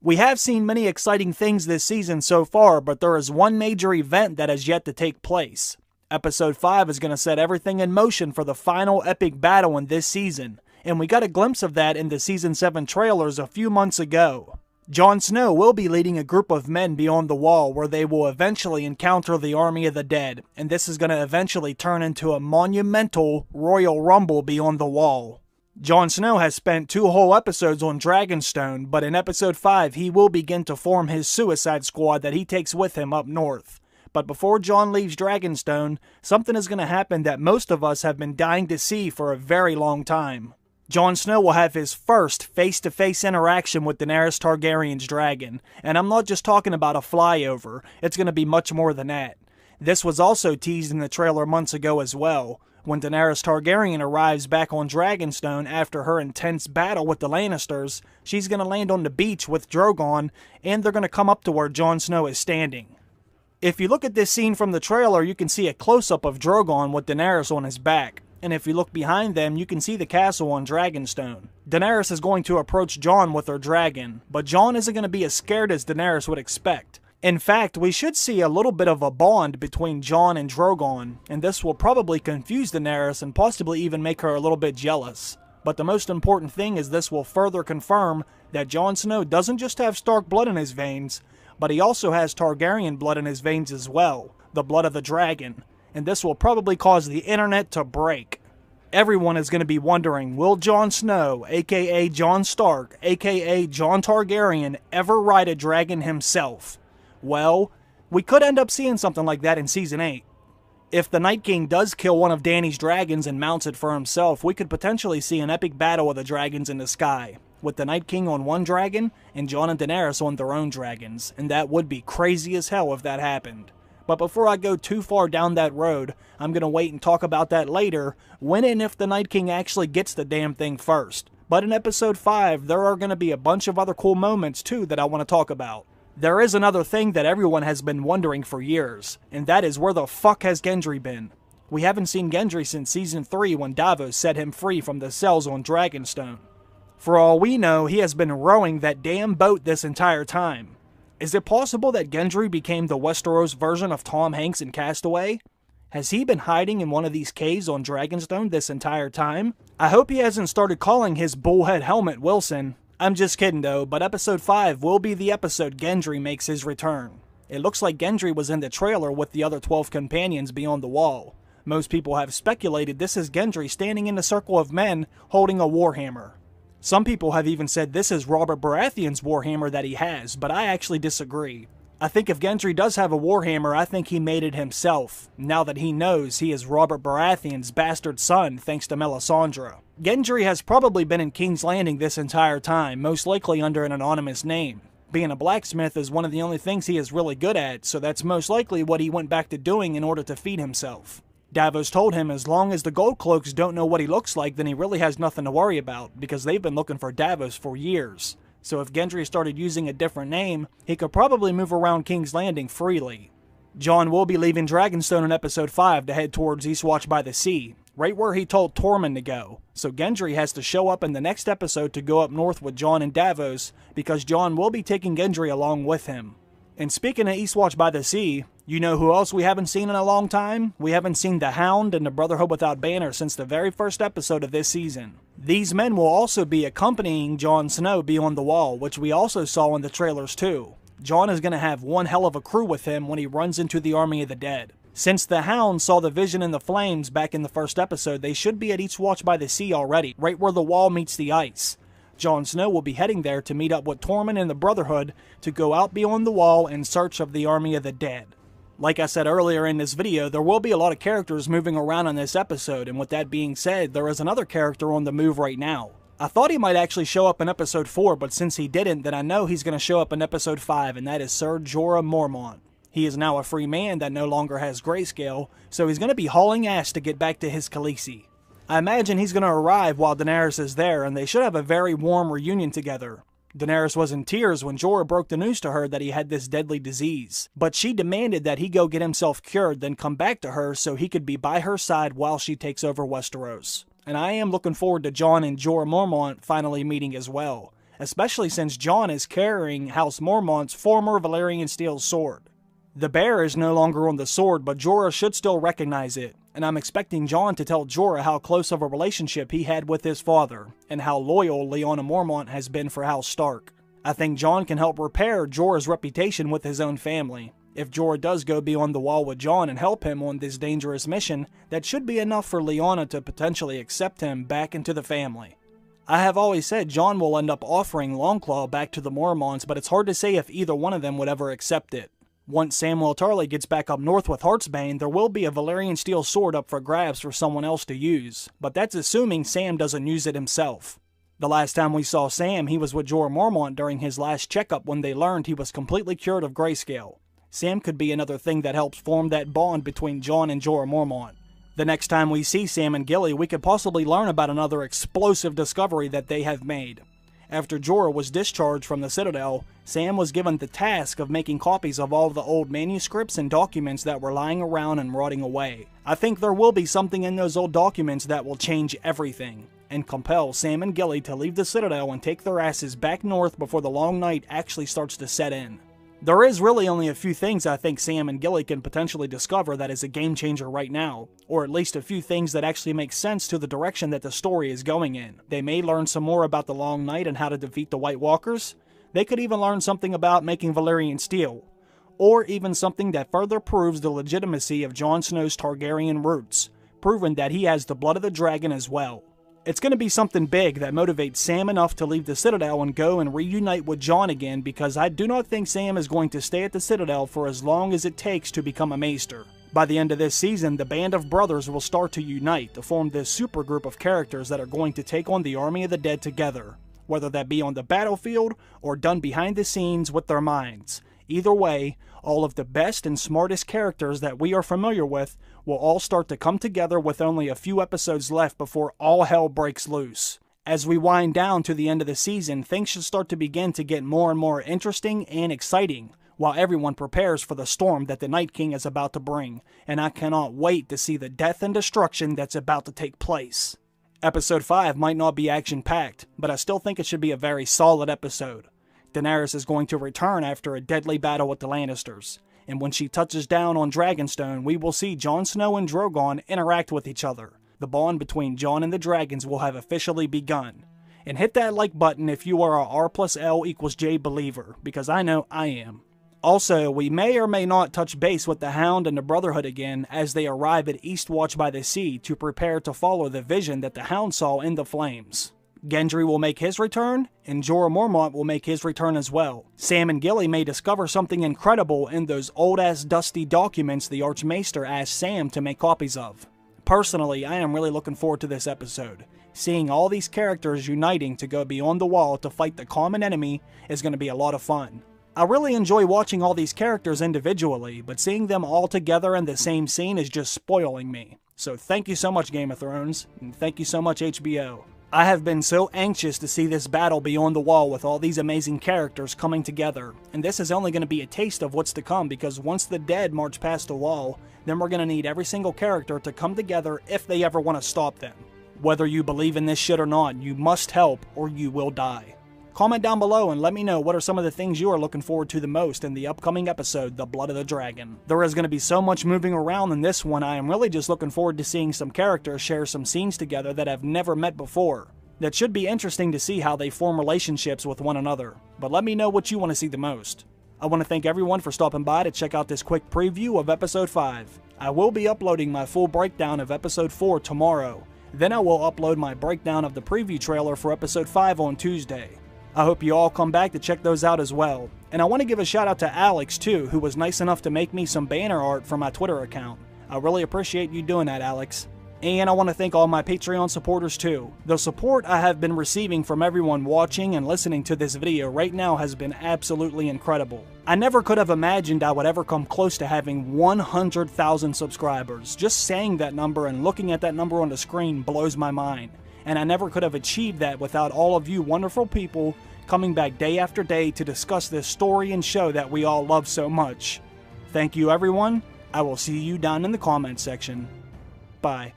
We have seen many exciting things this season so far, but there is one major event that has yet to take place. Episode 5 is going to set everything in motion for the final epic battle in this season, and we got a glimpse of that in the Season 7 trailers a few months ago. Jon Snow will be leading a group of men beyond the wall where they will eventually encounter the army of the dead, and this is going to eventually turn into a monumental Royal Rumble beyond the wall. Jon Snow has spent 2 whole episodes on Dragonstone, but in episode 5 he will begin to form his Suicide Squad that he takes with him up north. But before Jon leaves Dragonstone, something is going to happen that most of us have been dying to see for a very long time. Jon Snow will have his first face-to-face interaction with Daenerys Targaryen's dragon, and I'm not just talking about a flyover, it's going to be much more than that. This was also teased in the trailer months ago as well. When Daenerys Targaryen arrives back on Dragonstone after her intense battle with the Lannisters, she's going to land on the beach with Drogon, and they're going to come up to where Jon Snow is standing. If you look at this scene from the trailer, you can see a close-up of Drogon with Daenerys on his back. And if you look behind them, you can see the castle on Dragonstone. Daenerys is going to approach Jon with her dragon, but Jon isn't going to be as scared as Daenerys would expect. In fact, we should see a little bit of a bond between Jon and Drogon, and this will probably confuse Daenerys and possibly even make her a little bit jealous. But the most important thing is this will further confirm that Jon Snow doesn't just have Stark blood in his veins, but he also has Targaryen blood in his veins as well, the blood of the dragon. And this will probably cause the internet to break. Everyone is going to be wondering, will Jon Snow, aka Jon Stark, aka Jon Targaryen, ever ride a dragon himself? Well, we could end up seeing something like that in Season 8. If the Night King does kill one of Dany's dragons and mounts it for himself, we could potentially see an epic battle of the dragons in the sky, with the Night King on one dragon and Jon and Daenerys on their own dragons, and that would be crazy as hell if that happened. But before I go too far down that road, I'm going to wait and talk about that later, when and if the Night King actually gets the damn thing first. But in episode 5, there are going to be a bunch of other cool moments too that I want to talk about. There is another thing that everyone has been wondering for years, and that is where the fuck has Gendry been? We haven't seen Gendry since Season 3 when Davos set him free from the cells on Dragonstone. For all we know, he has been rowing that damn boat this entire time. Is it possible that Gendry became the Westeros version of Tom Hanks in Castaway? Has he been hiding in one of these caves on Dragonstone this entire time? I hope he hasn't started calling his bullhead helmet Wilson. I'm just kidding though, but episode 5 will be the episode Gendry makes his return. It looks like Gendry was in the trailer with the other 12 companions beyond the wall. Most people have speculated this is Gendry standing in a circle of men holding a warhammer. Some people have even said this is Robert Baratheon's warhammer that he has, but I actually disagree. I think if Gendry does have a warhammer, I think he made it himself, now that he knows he is Robert Baratheon's bastard son thanks to Melisandre. Gendry has probably been in King's Landing this entire time, most likely under an anonymous name. Being a blacksmith is one of the only things he is really good at, so that's most likely what he went back to doing in order to feed himself. Davos told him as long as the Goldcloaks don't know what he looks like, then he really has nothing to worry about, because they've been looking for Davos for years. So if Gendry started using a different name, he could probably move around King's Landing freely. Jon will be leaving Dragonstone in episode 5 to head towards Eastwatch by the Sea, right where he told Tormund to go. So Gendry has to show up in the next episode to go up north with Jon and Davos, because Jon will be taking Gendry along with him. And speaking of Eastwatch by the Sea, you know who else we haven't seen in a long time? We haven't seen the Hound and the Brotherhood Without Banner since the very first episode of this season. These men will also be accompanying Jon Snow beyond the wall, which we also saw in the trailers too. Jon is going to have one hell of a crew with him when he runs into the army of the dead. Since the Hound saw the vision in the flames back in the first episode, they should be at Eastwatch by the Sea already, right where the wall meets the ice. Jon Snow will be heading there to meet up with Tormund and the Brotherhood to go out beyond the wall in search of the army of the dead. Like I said earlier in this video, there will be a lot of characters moving around in this episode, and with that being said, there is another character on the move right now. I thought he might actually show up in episode 4, but since he didn't, then I know he's going to show up in episode 5, and that is Ser Jorah Mormont. He is now a free man that no longer has grayscale, so he's going to be hauling ass to get back to his Khaleesi. I imagine he's going to arrive while Daenerys is there, and they should have a very warm reunion together. Daenerys was in tears when Jorah broke the news to her that he had this deadly disease, but she demanded that he go get himself cured, then come back to her so he could be by her side while she takes over Westeros. And I am looking forward to Jon and Jorah Mormont finally meeting as well. especially since Jon is carrying House Mormont's former Valyrian steel sword. The bear is no longer on the sword, but Jorah should still recognize it, and I'm expecting Jon to tell Jorah how close of a relationship he had with his father, and how loyal Lyanna Mormont has been for House Stark. I think Jon can help repair Jorah's reputation with his own family. If Jorah does go beyond the wall with Jon and help him on this dangerous mission, that should be enough for Lyanna to potentially accept him back into the family. I have always said Jon will end up offering Longclaw back to the Mormonts, but it's hard to say if either one of them would ever accept it. Once Samwell Tarly gets back up north with Heartsbane, there will be a Valyrian steel sword up for grabs for someone else to use, but that's assuming Sam doesn't use it himself. The last time we saw Sam, he was with Jorah Mormont during his last checkup when they learned he was completely cured of grayscale. Sam could be another thing that helps form that bond between Jon and Jorah Mormont. The next time we see Sam and Gilly, we could possibly learn about another explosive discovery that they have made. After Jorah was discharged from the Citadel, Sam was given the task of making copies of all the old manuscripts and documents that were lying around and rotting away. I think there will be something in those old documents that will change everything, and compel Sam and Gilly to leave the Citadel and take their asses back north before the long night actually starts to set in. There is really only a few things I think Sam and Gilly can potentially discover that is a game changer right now, or at least a few things that actually make sense to the direction that the story is going in. They may learn some more about the Long Night and how to defeat the White Walkers. They could even learn something about making Valyrian steel, or even something that further proves the legitimacy of Jon Snow's Targaryen roots, proving that he has the blood of the dragon as well. It's going to be something big that motivates Sam enough to leave the Citadel and go and reunite with Jon again, because I do not think Sam is going to stay at the Citadel for as long as it takes to become a maester. By the end of this season, the band of brothers will start to unite to form this super group of characters that are going to take on the Army of the Dead together, whether that be on the battlefield or done behind the scenes with their minds. Either way, all of the best and smartest characters that we are familiar with will all start to come together with only a few episodes left before all hell breaks loose. As we wind down to the end of the season, things should start to begin to get more and more interesting and exciting, while everyone prepares for the storm that the Night King is about to bring, and I cannot wait to see the death and destruction that's about to take place. Episode 5 might not be action-packed, but I still think it should be a very solid episode. Daenerys is going to return after a deadly battle with the Lannisters, and when she touches down on Dragonstone, we will see Jon Snow and Drogon interact with each other. The bond between Jon and the dragons will have officially begun. And hit that like button if you are a R+L=J believer, because I know I am. Also, we may or may not touch base with the Hound and the Brotherhood again as they arrive at Eastwatch by the Sea to prepare to follow the vision that the Hound saw in the flames. Gendry will make his return, and Jorah Mormont will make his return as well. Sam and Gilly may discover something incredible in those old-ass dusty documents the Archmaester asked Sam to make copies of. Personally, I am really looking forward to this episode. Seeing all these characters uniting to go beyond the wall to fight the common enemy is going to be a lot of fun. I really enjoy watching all these characters individually, but seeing them all together in the same scene is just spoiling me. So thank you so much, Game of Thrones, and thank you so much, HBO. I have been so anxious to see this battle beyond the wall with all these amazing characters coming together, and this is only going to be a taste of what's to come, because once the dead march past the wall, then we're going to need every single character to come together if they ever want to stop them. Whether you believe in this shit or not, you must help or you will die. Comment down below and let me know what are some of the things you are looking forward to the most in the upcoming episode, The Blood of the Dragon. There is going to be so much moving around in this one, I am really just looking forward to seeing some characters share some scenes together that I've never met before. That should be interesting to see how they form relationships with one another, but let me know what you want to see the most. I want to thank everyone for stopping by to check out this quick preview of Episode 5. I will be uploading my full breakdown of Episode 4 tomorrow, then I will upload my breakdown of the preview trailer for Episode 5 on Tuesday. I hope you all come back to check those out as well. And I want to give a shout out to Alex too, who was nice enough to make me some banner art for my Twitter account. I really appreciate you doing that, Alex. And I want to thank all my Patreon supporters too. The support I have been receiving from everyone watching and listening to this video right now has been absolutely incredible. I never could have imagined I would ever come close to having 100,000 subscribers. Just saying that number and looking at that number on the screen blows my mind. And I never could have achieved that without all of you wonderful people coming back day after day to discuss this story and show that we all love so much. Thank you everyone. I will see you down in the comment section. Bye.